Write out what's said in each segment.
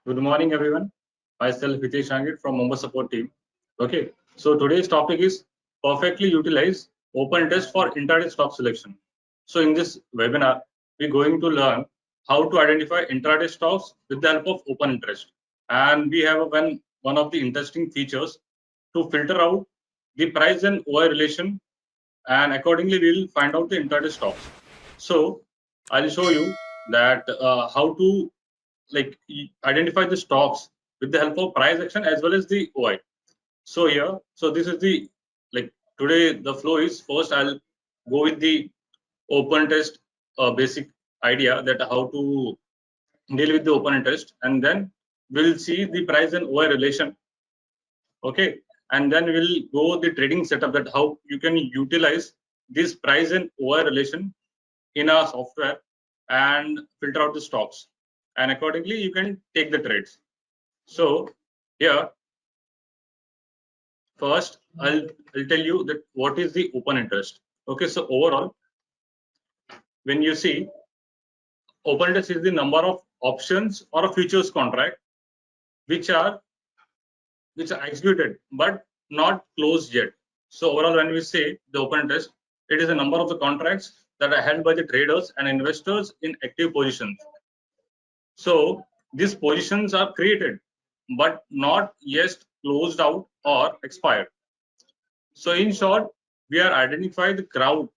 Good morning, everyone. Myself, HITESH from Mumbai support team. Okay, so today's topic is perfectly utilize open test for intraday stock selection. So in this webinar, we're going to learn how to identify intraday stocks with the help of open interest. And we have one of the interesting features to filter out the price and OI relation, and accordingly we'll find out the intraday stocks. So I'll show you that how to identify the stocks with the help of price action as well as the OI. So here, so this is the today the flow is first I'll go with the open test basic idea that how to deal with the open interest, and then we'll see the price and OI relation. Okay, and then we'll go the trading setup that how you can utilize this price and OI relation in a software and filter out the stocks, and accordingly you can take the trades. So here first I'll tell you that what is the open interest. Okay, so overall when you see open interest is the number of options or a futures contract which are executed but not closed yet. So overall when we say the open interest, it is the number of the contracts that are held by the traders and investors in active positions. So these positions are created but not yet closed out or expired. So in short, we are identify the crowd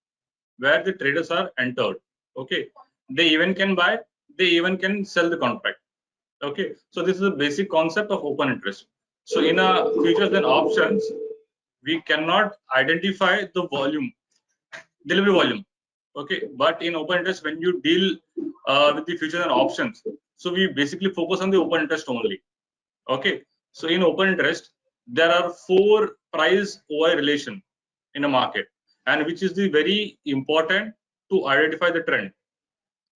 where the traders are entered. Okay, they even can buy, they even can sell the contract. Okay, so this is a basic concept of open interest. So in a futures and options, we cannot identify the volume, delivery volume. Okay, but in open interest, when you deal with the futures and options, so we basically focus on the open interest only. Okay, so in open interest, there are 4 price OI relation in a market, and which is the very important to identify the trend.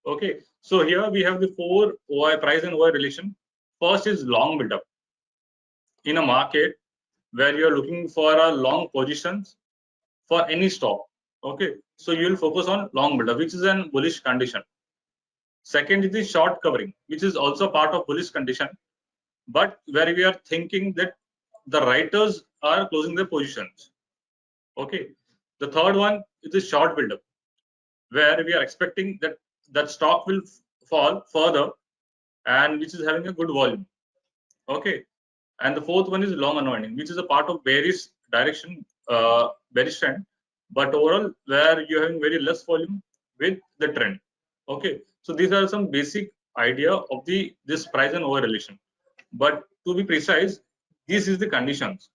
Okay, so here we have the 4 OI price and OI relation. First is long build-up in a market where you are looking for a long positions for any stock. Okay, so you will focus on long build-up, which is an bullish condition. Second is the short covering, which is also part of bullish condition, but where we are thinking that the writers are closing their positions. Okay, the third one is the short build-up, where we are expecting that stock will fall further and which is having a good volume. Okay, and the fourth one is long unwinding, which is a part of bearish direction, bearish trend, but overall where you're having very less volume with the trend. Okay, so these are some basic idea of this price and OI relation. But to be precise, this is the conditions.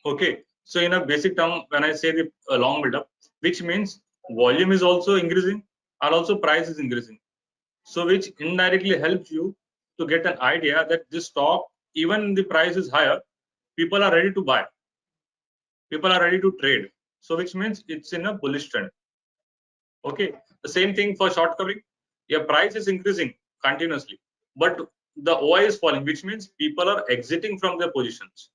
Okay, so in a basic term, when I say the long build-up, which means volume is also increasing and also price is increasing, so which indirectly helps you to get an idea that this stock, even the price is higher, people are ready to buy, people are ready to trade, so which means it's in a bullish trend. Okay, the same thing for short covering. Your price is increasing continuously, but the OI is falling, which means people are exiting from their positions.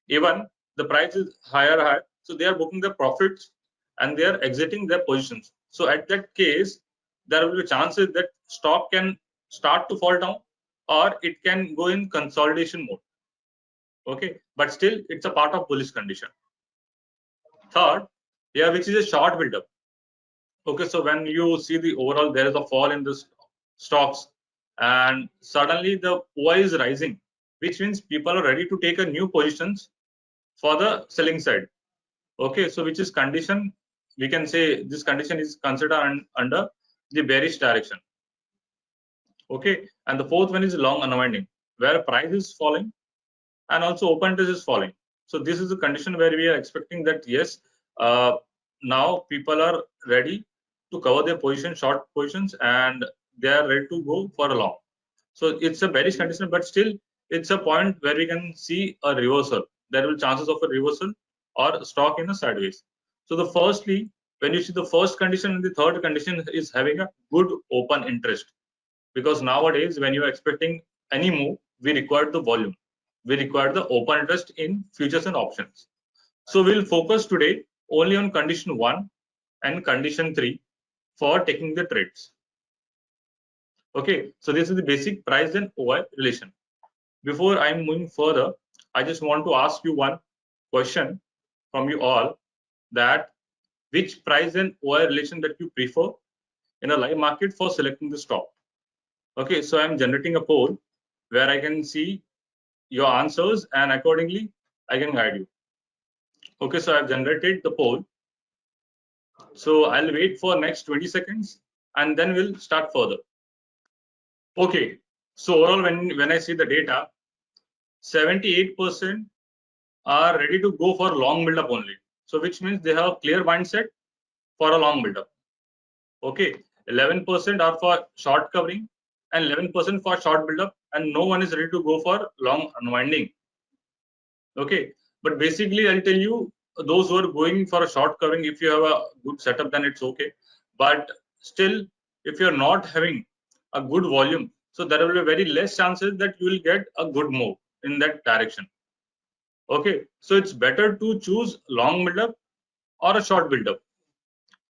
Even the price is higher, so they are booking their profits and they are exiting their positions. So at that case, there will be chances that stock can start to fall down, or it can go in consolidation mode. Okay, but still it's a part of bullish condition. Third, yeah, which is a short build-up. Okay, so when you see the overall there is a fall in the stocks and suddenly the OI is rising, which means people are ready to take a new positions for the selling side. Okay, so which is condition, we can say this condition is considered under the bearish direction. Okay, and the fourth one is long unwinding, where price is falling and also open interest is falling. So this is the condition where we are expecting that yes, now people are ready to cover their position, short positions, and they are ready to go for a long. So it's a bearish condition, but still it's a point where we can see a reversal. There will be chances of a reversal or stock in a sideways. So the firstly, when you see the first condition and the third condition is having a good open interest, because nowadays when you are expecting any move, we require the volume, we require the open interest in futures and options. So we'll focus today only on condition 1 and condition 3 for taking the trades. Okay, so this is the basic price and OI relation. before I'm moving further, I just want to ask you one question from you all, that which price and OI relation that you prefer in a live market for selecting the stock. Okay, so I'm generating a poll where I can see your answers and accordingly I can guide you. Okay, so I've generated the poll. So I'll wait for next 20 seconds and then we'll start further. Okay, so overall when I see the data, 78% are ready to go for long build up only. So which means they have a clear mindset for a long build up. Okay, 11% are for short covering and 11% for short build up, and no one is ready to go for long unwinding. Okay, but basically I'll tell you, those who are going for a short covering, if you have a good setup, then it's okay. But still, if you're not having a good volume, so there will be very less chances that you will get a good move in that direction. Okay, so it's better to choose long build up or a short build up,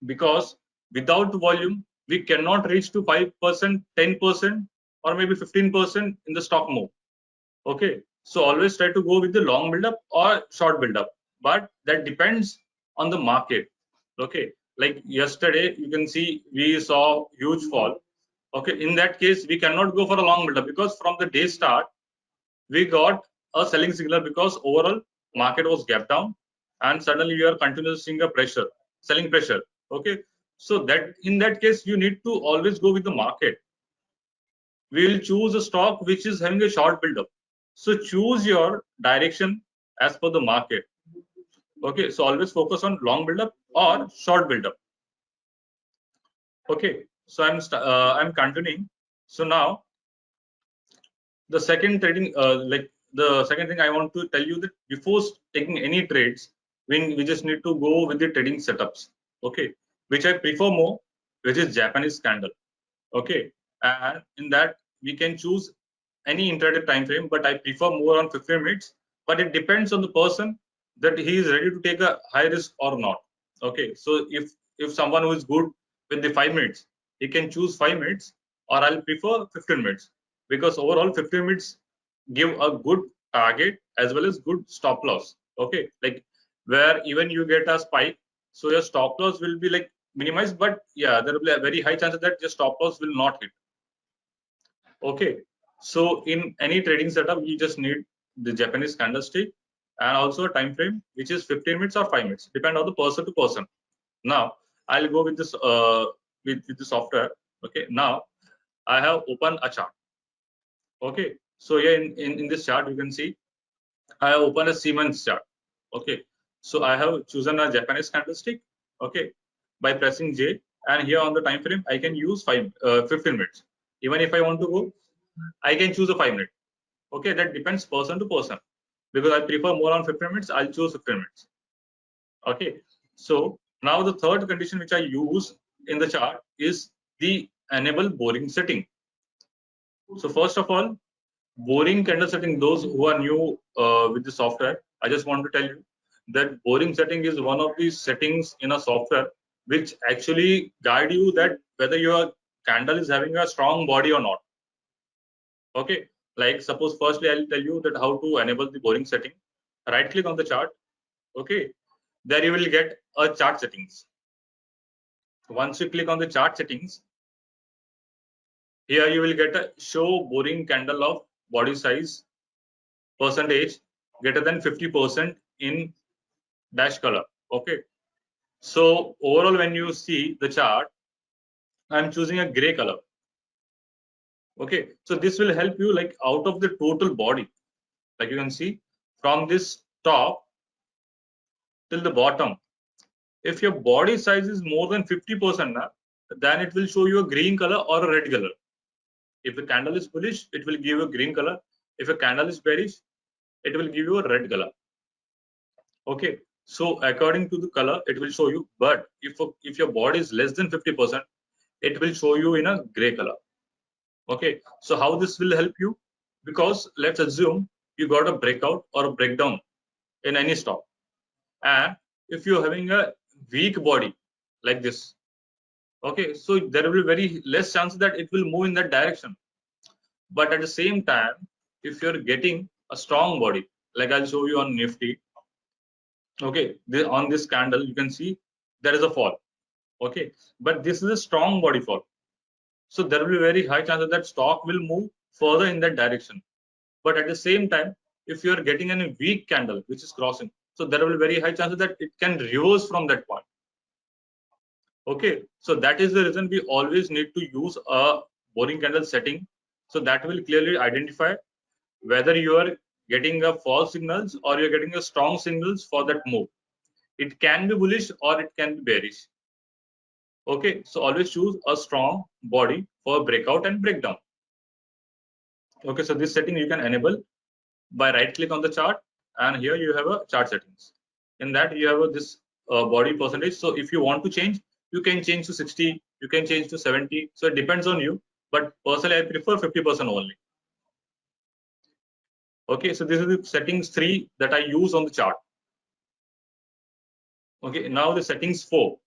because without volume we cannot reach to 5%, 10%, or maybe 15% in the stock move. Okay, so always try to go with the long build up or short build up, but that depends on the market. Okay, like yesterday you can see we saw huge fall. Okay, in that case we cannot go for a long build up, because from the day start we got a selling signal, because overall market was gap down and suddenly we are continuously seeing a pressure, selling pressure. Okay, so that in that case you need to always go with the market. We will choose a stock which is having a short build up, so choose your direction as per the market. Okay, so always focus on long build up or short build up. Okay, so I'm continuing. So now the second trading, like the second thing I want to tell you, that before taking any trades, we just need to go with the trading setups. Okay, which I prefer more, which is Japanese candle. Okay, and in that we can choose any intraday time frame, but I prefer more on 15 minutes. But it depends on the person, that he is ready to take a high risk or not. Okay, so if someone who is good with the 5 minutes, he can choose 5 minutes, or I'll prefer 15 minutes, because overall 15 minutes give a good target as well as good stop loss. Okay, like where even you get a spike, so your stop loss will be like minimized, but yeah, there will be a very high chance that your stop loss will not hit. Okay, so in any trading setup, you just need the Japanese candlestick and also a time frame which is 15 minutes or 5 minutes, depend on the person to person. Now I'll go with this with the software. Okay, now I have opened a chart. Okay, so yeah, in this chart you can see I have opened a Siemens chart. Okay, so I have chosen a Japanese candlestick. Okay, by pressing J, and here on the time frame I can use 15 minutes. Even if I want to go, I can choose a 5 minute. Okay, that depends person to person, because I prefer more on 15 minutes, I'll choose 15 minutes. Okay, so now the third condition which I use in the chart is the enable boring setting. So first of all, boring candle setting, those who are new with the software, I just want to tell you that boring setting is one of the settings in a software which actually guide you that whether your candle is having a strong body or not. Okay, like suppose firstly I'll tell you that how to enable the boring setting. Right click on the chart. Okay, there you will get a chart settings. Once you click on the chart settings, here you will get a show boring candle of body size percentage greater than 50% in dash color. Okay, so overall when you see the chart, I'm choosing a gray color. Okay, so this will help you like out of the total body, like you can see from this top till the bottom, if your body size is more than 50%, then it will show you a green color or a red color. If the candle is bullish, it will give you a green color. If a candle is bearish, it will give you a red color. Okay, so according to the color, it will show you. But if your body is less than 50%, it will show you in a gray color. Okay, so how this will help you? Because let's assume you got a breakout or a breakdown in any stock, and if you're having a weak body like this, okay, so there will be very less chance that it will move in that direction. But at the same time, if you're getting a strong body, like I'll show you on Nifty. Okay, on this candle, you can see there is a fall. Okay, but this is a strong body fall. So there will be very high chances that stock will move further in that direction. But at the same time, if you are getting a weak candle which is crossing, so there will be very high chances that it can reverse from that point. Okay, so that is the reason we always need to use a boring candle setting. So that will clearly identify whether you are getting a false signals or you're getting a strong signals for that move. It can be bullish or it can be bearish. Okay, so always choose a strong body for breakout and breakdown. Okay, so this setting you can enable by right click on the chart, and here you have a chart settings. In that you have this body percentage. So if you want to change, you can change to 60, you can change to 70. So it depends on you, but personally I prefer 50% only. Okay, so this is the settings 3 that I use on the chart. Okay, now the settings 4,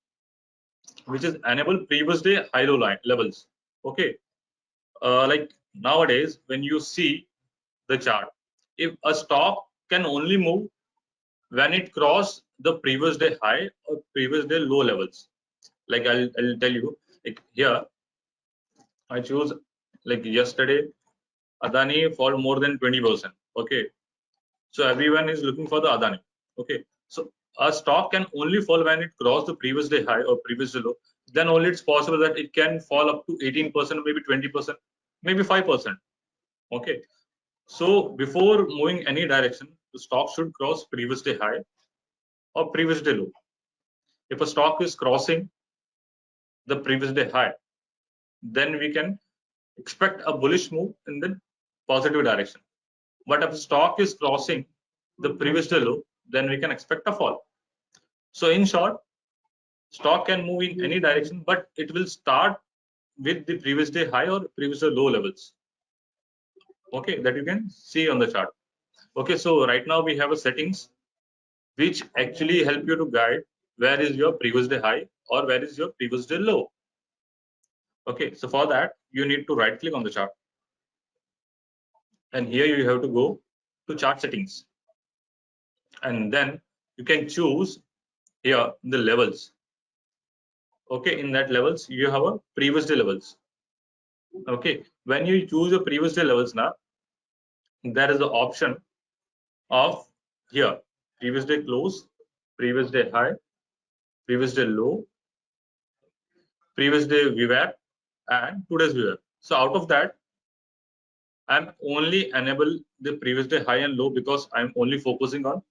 which is enable previous day high low line levels. Okay, like nowadays when you see the chart, if a stock can only move when it cross the previous day high or previous day low levels. Like I'll tell you, like here I choose, like yesterday Adani fall more than 20%. Okay, so everyone is looking for the Adani. Okay, so a stock can only fall when it cross the previous day high or previous day low. Then only it's possible that it can fall up to 18%, maybe 20%, maybe 5%. Okay, so before moving any direction, the stock should cross previous day high or previous day low. If a stock is crossing the previous day high, then we can expect a bullish move in the positive direction. But if the stock is crossing the previous day low, then we can expect a fall. So in short, stock can move in any direction, but it will start with the previous day high or previous day low levels. Okay, that you can see on the chart. Okay, so right now we have a settings which actually help you to guide where is your previous day high or where is your previous day low. Okay, so for that you need to right click on the chart, and here you have to go to chart settings, and then you can choose here the levels. Okay, in that levels you have a previous day levels. Okay, when you choose the previous day levels, now there is the option of here previous day close, previous day high, previous day low, previous day VWAP, and today's VWAP. So out of that, I'm only enable the previous day high and low because I'm only focusing on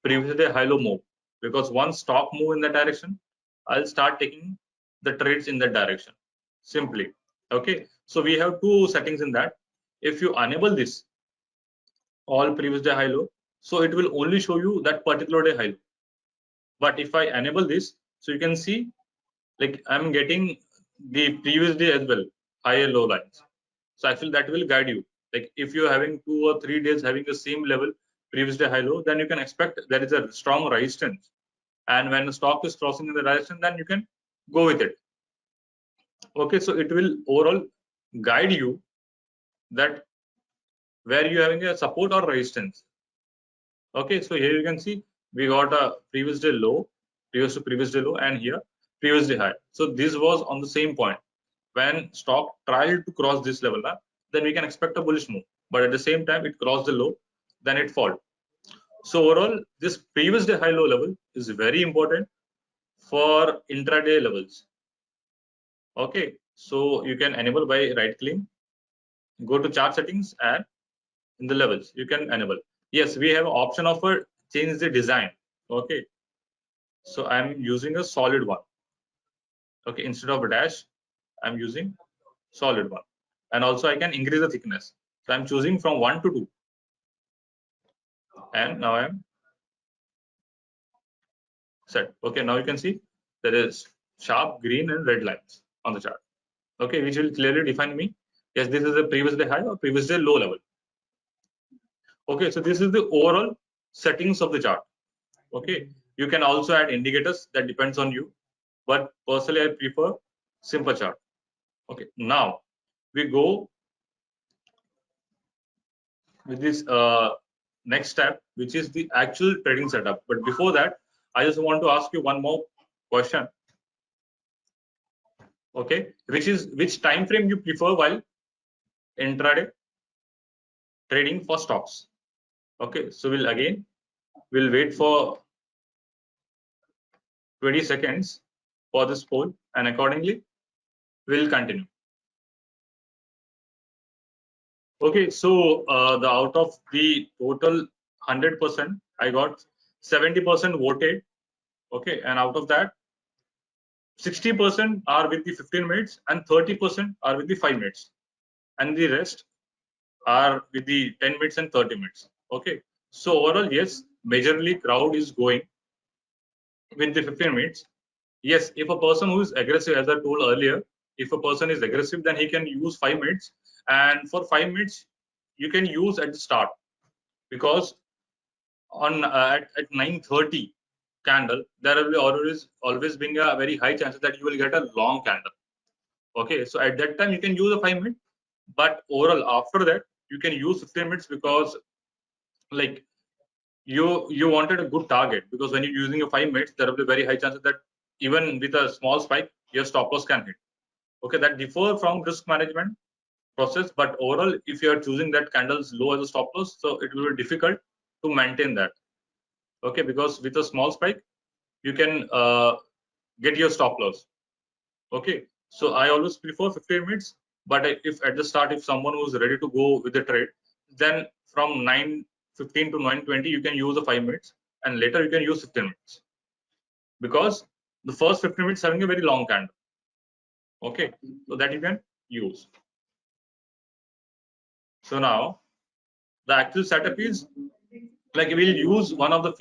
previous day high low move, because once stock move in that direction, I'll start taking the trades in that direction simply. Okay, so we have two settings in that. If you enable this all previous day high low, so it will only show you that particular day high low. But if I enable this, so you can see like I'm getting the previous day as well, high and low lines. So actually that will guide you. Like if you're having 2 or 3 days having the same level previous day high low, then you can expect there is a strong resistance. And when the stock is crossing in the direction, then you can go with it. Okay, so it will overall guide you that where you're having a support or resistance. Okay, so here you can see we got a previous day low, previous to previous day low, and here previous day high. So this was on the same point. When stock tried to cross this level, then we can expect a bullish move. But at the same time, it crossed the low, then it fall. So overall, this previous day high low level is very important for intraday levels. Okay, so you can enable by right clicking, go to chart settings, and in the levels you can enable. Yes, we have option of change the design. Okay, so I'm using a solid one. Okay, instead of a dash, I'm using solid one, and also I can increase the thickness. So I'm choosing from 1 to 2, and now I'm set. Okay, now you can see there is sharp green and red lines on the chart. Okay, which will clearly define me. Yes, this is the previous day high or previous day low level. Okay, so this is the overall settings of the chart. Okay, you can also add indicators, that depends on you, but personally I prefer simple chart. Okay, now we go with this next step, which is the actual trading setup. But before that, I just want to ask you one more question. Okay, which time frame you prefer while intraday trading for stocks? Okay, so we'll wait for 20 seconds for this poll, and accordingly we'll continue. Okay, so the out of the total 100%, I got 70% voted. Okay, and out of that, 60% are with the 15 minutes and 30% are with the 5 minutes, and the rest are with the 10 minutes and 30 minutes. Okay, so overall, yes, majorly crowd is going with the 15 minutes. Yes, if a person who is aggressive, as I told earlier, if a person is aggressive, then he can use 5 minutes, and for 5 minutes you can use at the start, because on at 9:30 candle there will be always being a very high chance that you will get a long candle. Okay, so at that time you can use a 5 minute, but overall after that you can use 15 minutes, because like you wanted a good target, because when you're using a 5 minutes there will be very high chances that even with a small spike your stop loss can hit. Okay, that differ from risk management process, but overall if you are choosing that candles low as a stop loss, so it will be difficult to maintain that. Okay, because with a small spike you can get your stop loss. Okay, so I always prefer 15 minutes, but if at the start if someone who's ready to go with the trade, then from 9:15 to 9:20 you can use the 5 minutes, and later you can use 15 minutes, because the first 15 minutes having a very long candle. Okay, so that you can use. So now the actual setup is like we'll use one of the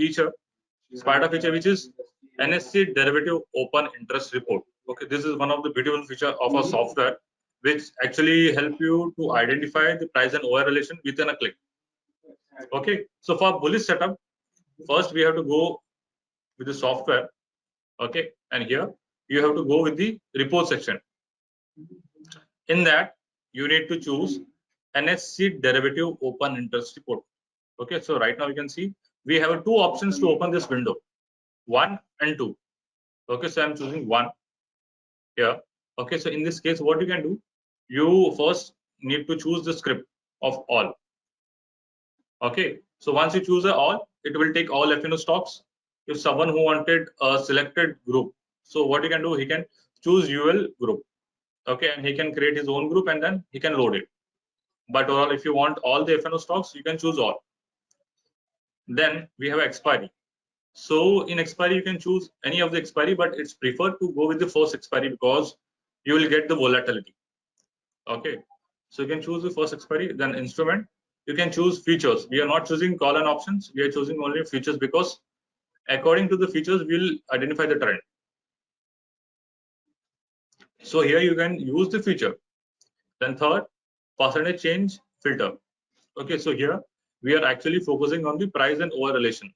spider feature, which is NSE derivative open interest report. Okay, this is one of the beautiful feature of our software, which actually help you to identify the price and OI relation within a click. Okay, so for bullish setup, first we have to go with the software. Okay, and here you have to go with the report section. In that you need to choose NSE derivative open interest report. Okay, so right now you can see we have two options to open this window, 1 and 2. Okay, so I'm choosing 1 here. Okay, so in this case what you can do, you first need to choose the script of all. Okay, so once you choose all, it will take all FNO stocks. If someone who wanted a selected group, so what you can do, he can choose UL group. Okay, and he can create his own group and then he can load it. But overall, if you want all the FNO stocks, you can choose all. Then we have expiry. So in expiry, you can choose any of the expiry, but it's preferred to go with the first expiry, because you will get the volatility. Okay, so you can choose the first expiry. Then instrument, you can choose features. We are not choosing call and options. We are choosing only features, because according to the features, we'll identify the trend. So here you can use the feature. Then third, percentage change filter. Okay, so here we are actually focusing on the price and OI relation,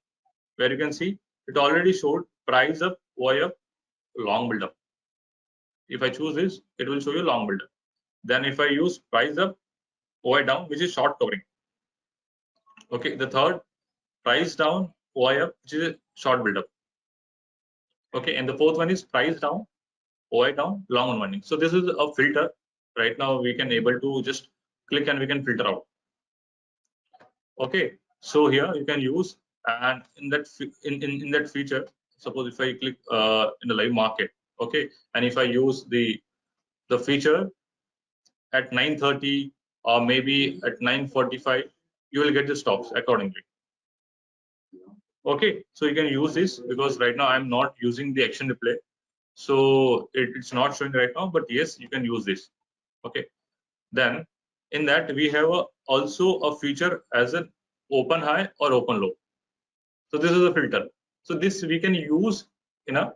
where you can see it already showed price up, OI up, long build up. If I choose this, it will show you long build up. Then if I use price up, OI down, which is short covering. Okay, the third, price down, OI up, which is a short build up. Okay, and the fourth one is price down, OI down, long unwinding. So this is a filter. Right now we can able to just click and we can filter out. Okay, so here you can use, and in that feature, suppose if I click in the live market, okay, and if I use the feature at 9:30 or maybe at 9:45, you will get the stops accordingly. Okay, so you can use this, because right now I'm not using the action replay, so it's not showing right now, but yes, you can use this. Okay, then in that we have also a feature as an open high or open low. So this is a filter. So this we can use in a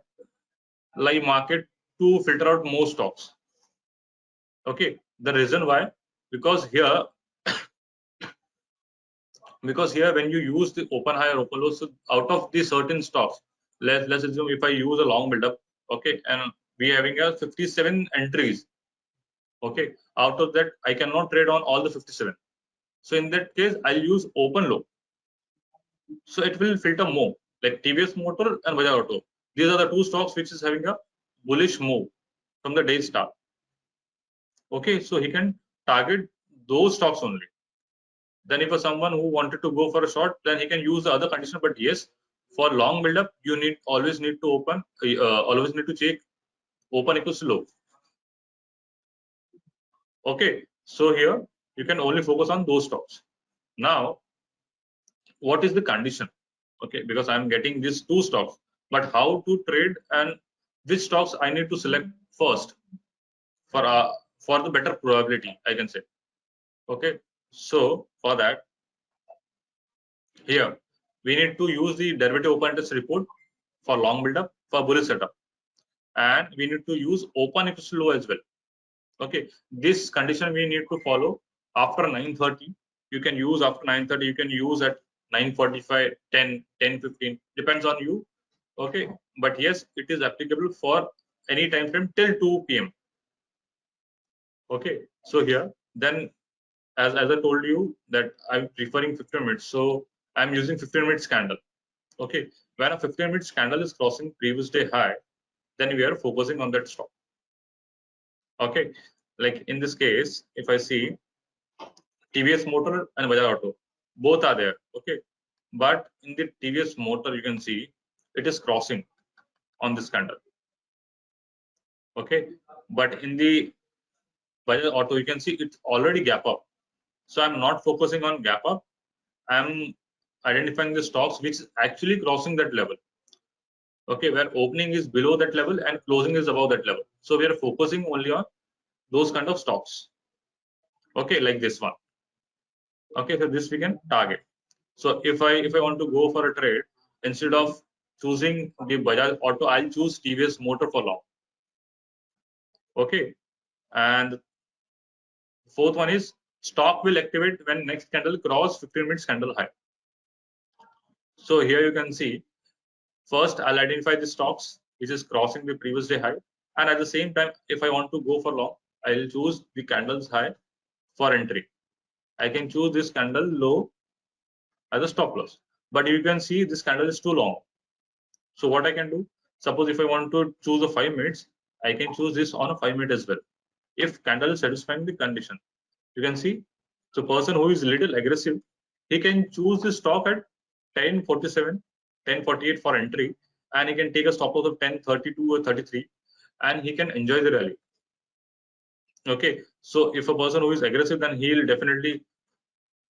live market to filter out more stocks. Okay, the reason why, because here when you use the open high or open low, so out of the certain stocks, let's assume if I use a long build-up, okay, and we having a 57 entries. Okay, out of that I cannot trade on all the 57. So in that case, I'll use open low. So it will filter more, like TVS Motor and Bajaj Auto. These are the two stocks which is having a bullish move from the day start. Okay, so he can target those stocks only. Then if someone who wanted to go for a short, then he can use the other condition. But yes, for long build-up, you always need to always need to check open equals to low. Okay, so here you can only focus on those stocks. Now, what is the condition? Okay, because I'm getting these two stocks, but how to trade and which stocks I need to select first for the better probability, I can say. Okay, so for that, here we need to use the derivative open interest report for long build-up for bullish setup, and we need to use open equals to low as well. Okay, this condition we need to follow after 9:30. You can use after 9:30. You can use at 9:45, 10, 10:15. Depends on you. Okay, but yes, it is applicable for any time frame till 2 p.m. Okay, so here then as I told you that I'm preferring 15 minutes, so I'm using 15 minutes candle. Okay, when a 15 minutes candle is crossing previous day high, then we are focusing on that stock. Okay, like in this case, if I see TVS Motor and Bajaj Auto, both are there. Okay, but in the TVS Motor, you can see it is crossing on this candle. Okay, but in the Bajaj Auto, you can see it's already gap up. So I'm not focusing on gap up. I'm identifying the stocks which is actually crossing that level. Okay, where opening is below that level and closing is above that level. So we are focusing only on those kind of stocks. Okay, like this one. Okay, so this we can target. So if I want to go for a trade, instead of choosing the Bajaj Auto, I'll choose TVS Motor for long. Okay, and fourth one is stock will activate when next candle cross 15 minutes candle high. So here you can see, first I'll identify the stocks which is crossing the previous day high, and at the same time, if I want to go for long, I'll choose the candles high for entry. I can choose this candle low as a stop loss, but you can see this candle is too long. So what I can do, suppose if I want to choose a 5 minutes, I can choose this on a 5 minute as well. If candle is satisfying the condition, you can see. So person who is little aggressive, he can choose the stock at 10:47, 10:48 for entry, and he can take a stop loss of 10:32 or 33, and he can enjoy the rally. Okay, so if a person who is aggressive, then he'll definitely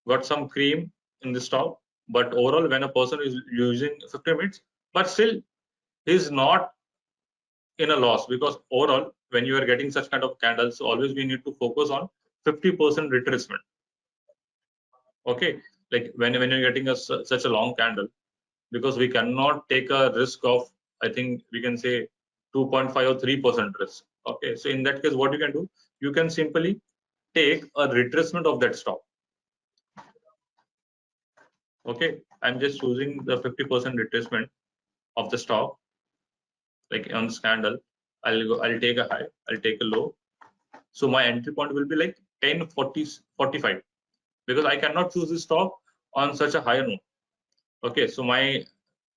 got some cream in the stock. But overall, when a person is using 50 minutes, but still he's not in a loss, because overall, when you are getting such kind of candles, always we need to focus on 50% retracement. Okay, like when you're getting such a long candle, because we cannot take a risk of, I think we can say 2.5 or 3% risk. Okay, so in that case, what you can do, you can simply take a retracement of that stock. Okay, I'm just choosing the 50% retracement of the stock, like on this candle. I'll take a high, I'll take a low. So my entry point will be like 10:45, because I cannot choose this stock on such a higher note. Okay, so my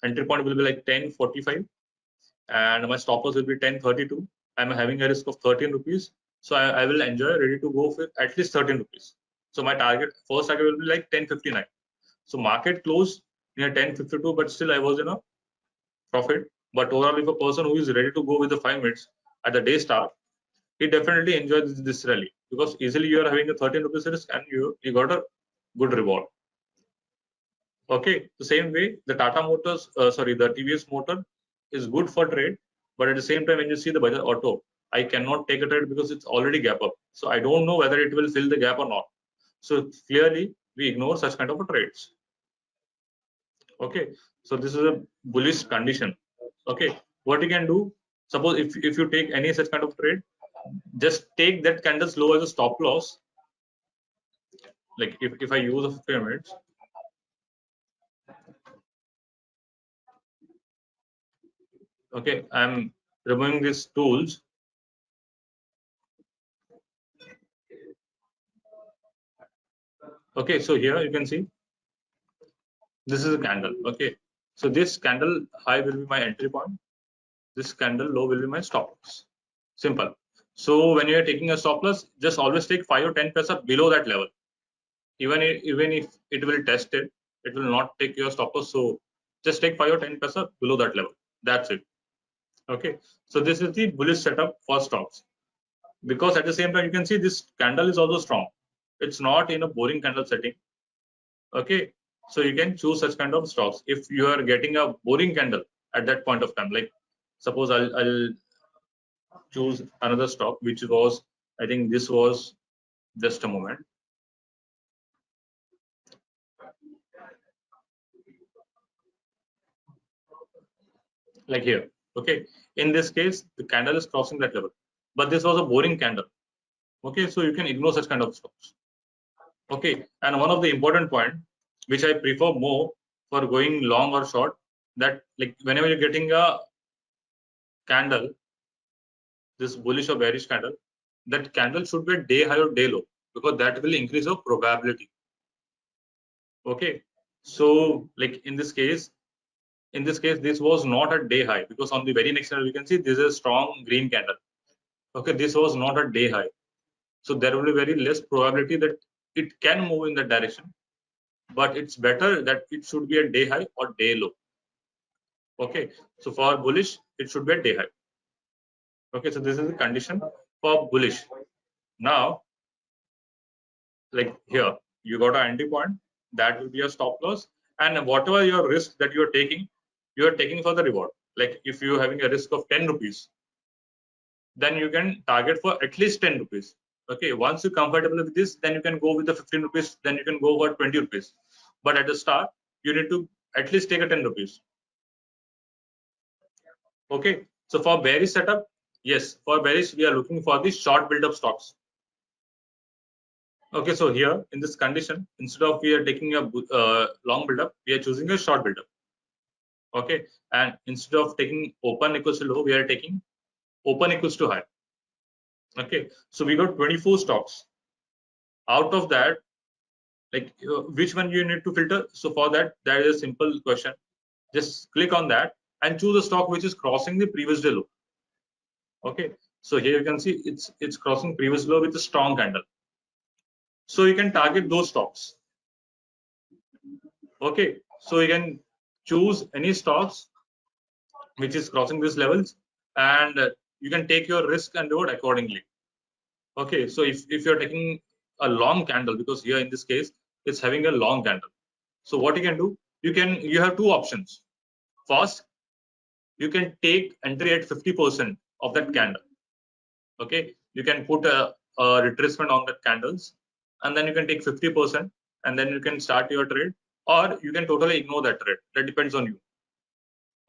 entry point will be like 10:45, and my stop loss will be 10:32. I'm having a risk of 13 rupees, so I will enjoy ready to go for at least 13 rupees. So my first target will be like 10:59. So market closed near 10:52, but still I was in a profit. But overall, if a person who is ready to go with the 5 minutes at the day start, he definitely enjoyed this rally, because easily you are having a 13 rupees risk and you got a good reward. Okay, the same way the Tata Motors, the TVS Motor is good for trade, but at the same time, when you see the Bajaj Auto, I cannot take a trade because it's already gap up. So I don't know whether it will fill the gap or not. So clearly, we ignore such kind of trades. Okay, so this is a bullish condition. Okay, what you can do, suppose if you take any such kind of trade, just take that candle's low as a stop loss. Like if I use a 15 minutes, okay, I'm removing these tools. Okay, so here you can see this is a candle. Okay, so this candle high will be my entry point. This candle low will be my stop loss. Simple. So when you are taking a stop loss, just always take 5 or 10 paisa below that level. Even if it will test it, it will not take your stop loss. So just take 5 or 10 paisa below that level. That's it. Okay. So this is the bullish setup for stocks. Because at the same time, you can see this candle is also strong. It's not in a boring candle setting. Okay. So you can choose such kind of stocks. If you are getting a boring candle at that point of time, like suppose I'll choose another stock, which was, I think this was, just a moment. Like here. Okay. In this case, the candle is crossing that level, but this was a boring candle. Okay. So you can ignore such kind of stocks. Okay. And one of the important point, which I prefer more for going long or short, that like whenever you're getting a candle, this bullish or bearish candle, that candle should be a day high or day low, because that will increase your probability. Okay. So like in this case, this was not a day high, because on the very next candle we can see this is a strong green candle. Okay, this was not a day high, so there will be very less probability that it can move in that direction, but it's better that it should be a day high or day low. Okay, so for bullish it should be a day high. Okay, so this is the condition for bullish. Now like here you got an entry point, that will be a stop loss, and whatever your risk that you are taking for the reward. Like if you are having a risk of 10 rupees, then you can target for at least 10 rupees. Okay, once you're comfortable with this, then you can go with the 15 rupees, then you can go for 20 rupees. But at the start, you need to at least take a 10 rupees. Okay, so for bearish setup, yes, for bearish, we are looking for the short build-up stocks. Okay, so here in this condition, instead of we are taking a long build-up, we are choosing a short build-up. Okay, and instead of taking open equals to low, we are taking open equals to high. Okay, so we got 24 stocks. Out of that, like which one you need to filter? So for that, there is a simple question. Just click on that and choose a stock which is crossing the previous day low. Okay, so here you can see it's crossing previous low with a strong candle. So you can target those stocks. Okay, so you can choose any stocks which is crossing these levels, and you can take your risk and reward accordingly. Okay, so if you're taking a long candle, because here in this case it's having a long candle, so what you can do, you have two options. First, you can take entry at 50% of that candle. Okay, you can put a retracement on that candles, and then you can take 50%, and then you can start your trade, or you can totally ignore that trade. That depends on you.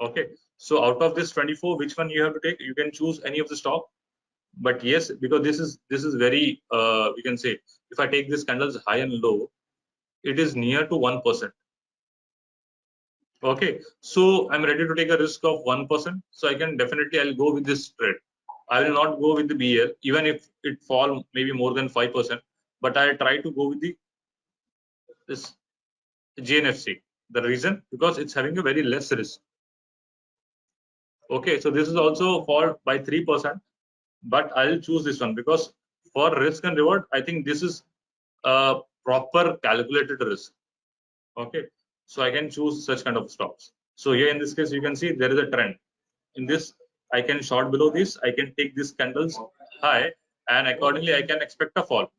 Okay, so out of this 24, which one you have to take? You can choose any of the stock, but yes, because this is very we can say, if I take this candles high and low, it is near to 1%. Okay, so I'm ready to take a risk of 1%. So I can definitely, I'll go with this trade. I will not go with the BL, even if it fall maybe more than 5%. But I try to go with this GNFC. The reason, because it's having a very less risk. Okay, so this is also fall by 3%, but I'll choose this one because for risk and reward, I think this is a proper calculated risk. Okay, so I can choose such kind of stocks. So here in this case, you can see there is a trend. In this, I can short below this, I can take these candles high, and accordingly I can expect a fall.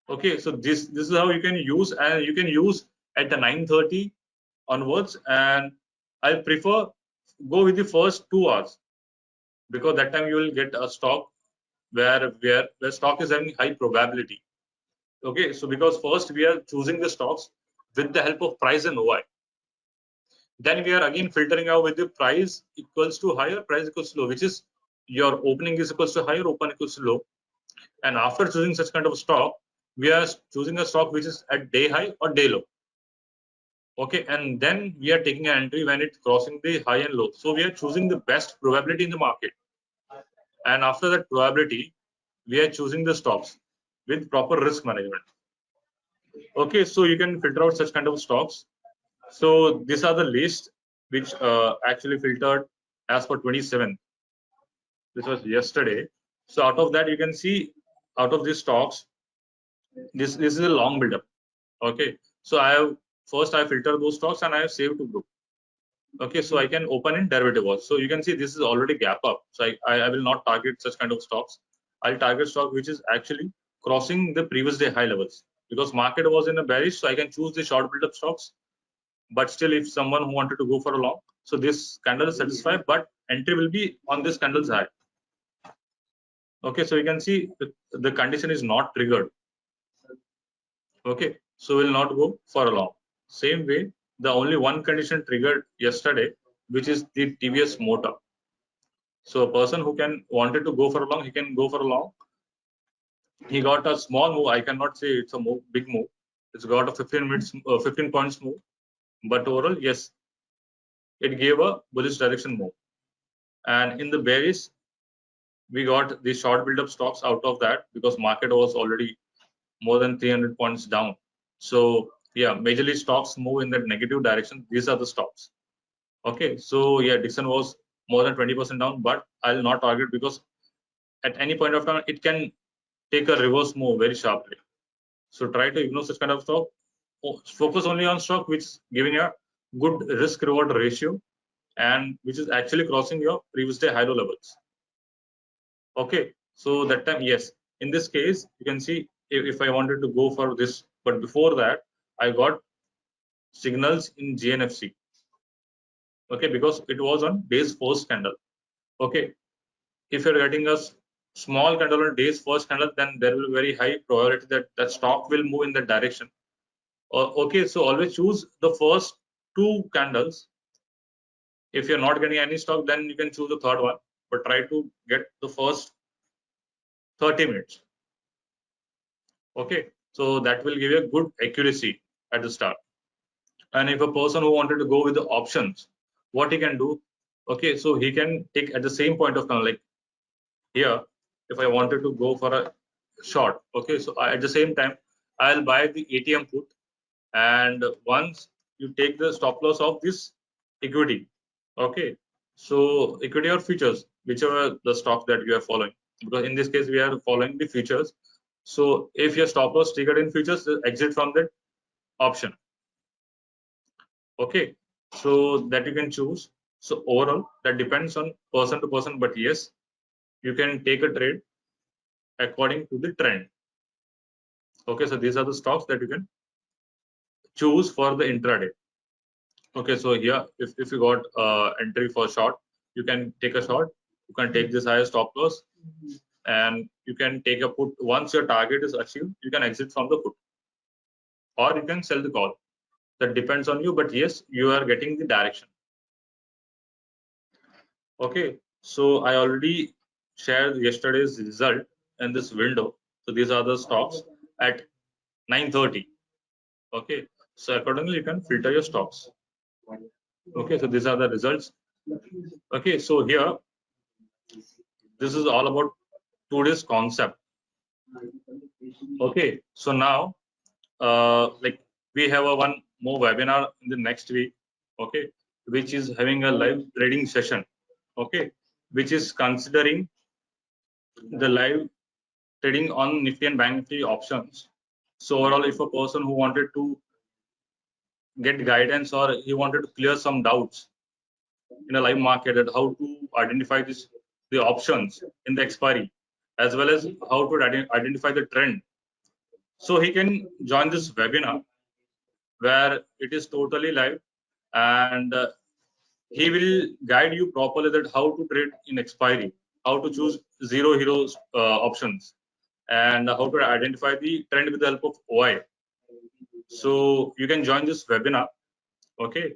Okay, so this is how you can use, and you can use at the 9:30 onwards, and I prefer go with the first 2 hours, because that time you will get a stock where stock is having high probability. Okay, so because first we are choosing the stocks with the help of price and OI. Then we are again filtering out with the price equals to higher, price equals to low, which is your opening is equals to higher, open equals to low. And after choosing such kind of stock, we are choosing a stock which is at day high or day low. Okay, and then we are taking an entry when it's crossing the high and low. So we are choosing the best probability in the market. And after that probability, we are choosing the stocks with proper risk management. Okay, so you can filter out such kind of stocks. So these are the list which actually filtered as per 27th. This was yesterday. So out of that, you can see out of these stocks, this is a long buildup. Okay, so I filter those stocks and I have saved to group. Okay, so I can open in derivative also. So you can see this is already gap up. So I will not target such kind of stocks. I'll target stock which is actually crossing the previous day high levels, because market was in a bearish. So I can choose the short build up stocks. But still, if someone who wanted to go for a long, so this candle is satisfied, but entry will be on this candle's high. Okay, so you can see the condition is not triggered. Okay, so we'll not go for a long. Same way, the only one condition triggered yesterday, which is the TVS motor. So a person who wanted to go for a long, he can go for a long. He got a small move. I cannot say it's a big move. It's got a 15 points move. But overall, yes, it gave a bullish direction move. And in the bearish, we got the short build-up stocks out of that, because market was already more than 300 points down. So yeah, majorly stocks move in that negative direction. These are the stocks. Okay, so yeah, Dixon was more than 20% down, but I'll not target, because at any point of time it can take a reverse move very sharply. So try to ignore such kind of stock. Focus only on stock which is giving a good risk reward ratio and which is actually crossing your previous day high low levels. Okay, so that time, yes, in this case you can see if I wanted to go for this, but before that I got signals in GNFC. Okay, because it was on day's first candle. Okay, if you're getting a small candle on day's first candle, then there will be very high probability that that stock will move in that direction. Okay, so always choose the first two candles. If you're not getting any stock, then you can choose the third one, but try to get the first 30 minutes. Okay, so that will give you a good accuracy at the start. And if a person who wanted to go with the options, what he can do? Okay, so he can take at the same point of time, like here, if I wanted to go for a short, okay, so at the same time I'll buy the ATM put, and once you take the stop loss of this equity. Okay, so equity or futures, whichever the stock that you are following, because in this case we are following the futures. So if your stop loss triggered in futures, exit from that option. Okay, so that you can choose. So overall, that depends on person to person, but yes, you can take a trade according to the trend. Okay, so these are the stocks that you can choose for the intraday. Okay, so here, if you got entry for short, you can take a short. You can take this higher stop loss, and you can take a put. Once your target is achieved, you can exit from the put, or you can sell the call. That depends on you, but yes, you are getting the direction. Okay, so I already shared yesterday's result in this window. So these are the stocks at 9:30. Okay, so accordingly you can filter your stocks. Okay, so these are the results. Okay, so here this is all about today's concept. Okay, so now like we have a one more webinar in the next week. Okay, which is having a live trading session. Okay, which is considering the live trading on Nifty and Bank Nifty options. So overall, if a person who wanted to get guidance or he wanted to clear some doubts in a live market, at how to identify the options in the expiry, as well as how to identify the trend, so he can join this webinar where it is totally live, and he will guide you properly that how to trade in expiry, how to choose zero heroes options, and how to identify the trend with the help of OI. So you can join this webinar. Okay,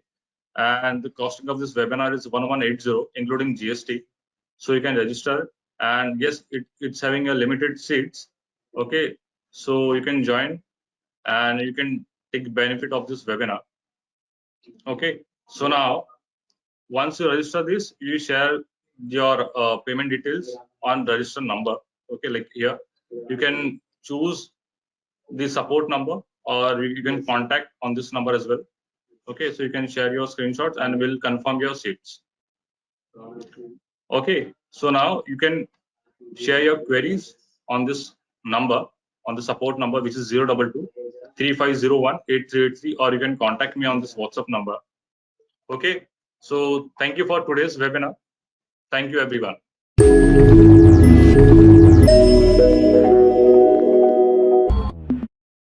and the costing of this webinar is 1180 including GST. So you can register, and yes, it's having a limited seats. Okay, so you can join and you can take benefit of this webinar. Okay, so now once you register this, you share your payment details on register number. Okay, like here you can choose the support number or you can contact on this number as well. Okay, so you can share your screenshots and we'll confirm your seats. Okay, so now you can share your queries on this number, on the support number, which is 022 3501 8383, or you can contact me on this WhatsApp number. Okay, so thank you for today's webinar. Thank you, everyone.